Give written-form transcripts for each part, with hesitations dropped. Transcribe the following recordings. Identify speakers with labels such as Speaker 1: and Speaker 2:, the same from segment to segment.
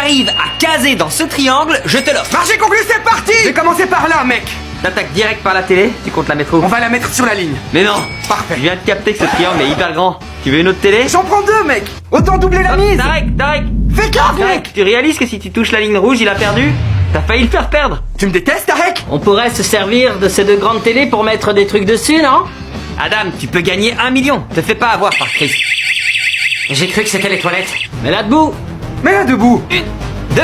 Speaker 1: t'arrives à caser dans ce triangle, je te l'offre.
Speaker 2: Marché conclu, c'est parti. Je vais commencer par là, mec.
Speaker 1: T'attaques direct par la télé, tu comptes la mettre où?
Speaker 2: On va la mettre sur la ligne.
Speaker 1: Mais non.
Speaker 2: Parfait.
Speaker 1: Je viens de capter que ce triangle est hyper grand. Tu veux une autre télé?
Speaker 2: J'en prends 2, mec. Autant doubler la mise.
Speaker 1: Tarek.
Speaker 2: Fais gaffe,
Speaker 1: Tarek,
Speaker 2: mec.
Speaker 1: tu réalises que si tu touches la ligne rouge, il a perdu? T'as failli le faire perdre.
Speaker 2: Tu me détestes, Tarek?
Speaker 3: On pourrait se servir de ces 2 grandes télés pour mettre des trucs dessus, non?
Speaker 1: Adam, tu peux gagner 1 million. Te fais pas avoir par Chris.
Speaker 3: J'ai cru que c'était les toilettes. Mais là debout.
Speaker 2: Mets là debout.
Speaker 1: 1, 2.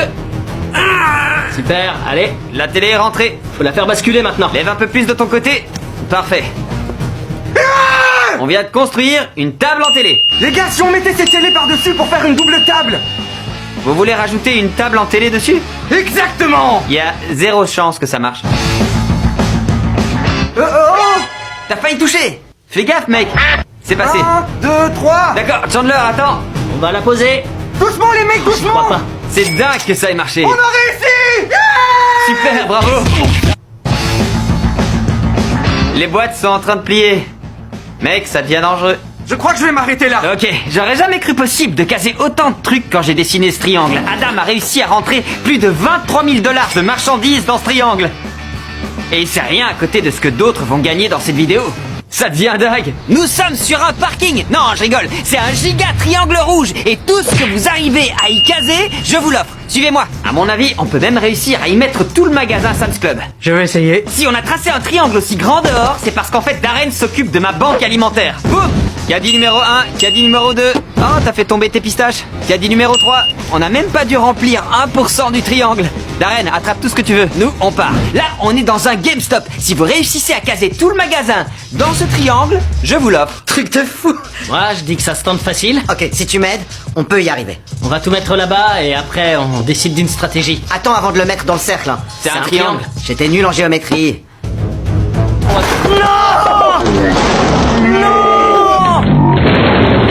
Speaker 3: Super, allez.
Speaker 1: La télé est rentrée.
Speaker 3: Faut la faire basculer maintenant.
Speaker 1: Lève un peu plus de ton côté. Parfait. On vient de construire une table en télé.
Speaker 2: Les gars, si on mettait ces télés par-dessus pour faire une double table.
Speaker 1: Vous voulez rajouter une table en télé dessus?
Speaker 2: Exactement.
Speaker 1: Il y a 0 chance que ça marche.
Speaker 2: Oh.
Speaker 1: T'as failli toucher. Fais gaffe, mec. C'est passé.
Speaker 2: 1, 2, 3.
Speaker 1: D'accord, Chandler, attends.
Speaker 3: On va la poser.
Speaker 2: Doucement, les mecs,
Speaker 3: Je crois
Speaker 2: doucement.
Speaker 3: pas.
Speaker 1: C'est dingue que ça ait marché.
Speaker 2: On a réussi.
Speaker 1: Super, bravo. Les boîtes sont en train de plier. Mec, ça devient dangereux.
Speaker 2: Je crois que je vais m'arrêter là.
Speaker 1: Ok, j'aurais jamais cru possible de caser autant de trucs quand j'ai dessiné ce triangle. Adam a réussi à rentrer plus de 23 000 $ de marchandises dans ce triangle. Et c'est rien à côté de ce que d'autres vont gagner dans cette vidéo. Ça devient dingue. Nous sommes sur un parking. Non, je rigole. C'est un giga triangle rouge. Et tout ce que vous arrivez à y caser, je vous l'offre. Suivez-moi. À mon avis, on peut même réussir à y mettre tout le magasin Sam's Club.
Speaker 3: Je vais essayer.
Speaker 1: Si on a tracé un triangle aussi grand dehors, c'est parce qu'en fait Darren s'occupe de ma banque alimentaire. Boum! Qui a dit numéro 1, qui a dit numéro 2. Oh, t'as fait tomber tes pistaches. Qui a dit numéro 3. On n'a même pas dû remplir 1% du triangle. Darren, attrape tout ce que tu veux. Nous, on part. Là, on est dans un GameStop. Si vous réussissez à caser tout le magasin dans ce triangle, je vous l'offre.
Speaker 4: Truc de fou.
Speaker 3: Moi, je dis que ça se tente facile.
Speaker 4: Ok, si tu m'aides, on peut y arriver.
Speaker 3: On va tout mettre là-bas et après, on décide d'une stratégie.
Speaker 4: Attends avant de le mettre dans le cercle. Hein.
Speaker 1: C'est un triangle.
Speaker 4: J'étais nul en géométrie.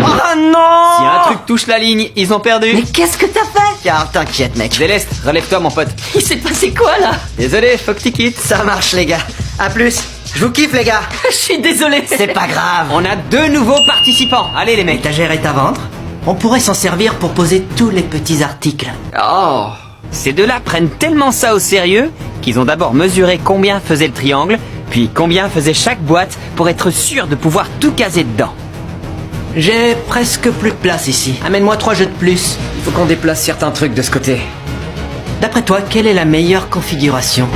Speaker 1: Oh non! Si un truc touche la ligne, ils ont perdu.
Speaker 4: Mais qu'est-ce que t'as fait? Car t'inquiète, mec.
Speaker 1: Céleste, relève-toi mon pote.
Speaker 3: Il s'est passé quoi là?
Speaker 1: Désolé, faut que tu quittes.
Speaker 4: Ça marche, les gars. À plus. Je vous kiffe, les gars.
Speaker 3: Je suis désolé.
Speaker 4: C'est pas grave.
Speaker 1: On a 2 nouveaux participants. Allez les mecs.
Speaker 4: L'étagère est à vendre. On pourrait s'en servir pour poser tous les petits articles.
Speaker 1: Oh! Ces deux-là prennent tellement ça au sérieux qu'ils ont d'abord mesuré combien faisait le triangle, puis combien faisait chaque boîte pour être sûr de pouvoir tout caser dedans.
Speaker 4: J'ai presque plus de place ici. Amène-moi 3 jeux de plus.
Speaker 2: Il faut qu'on déplace certains trucs de ce côté.
Speaker 4: D'après toi, quelle est la meilleure configuration?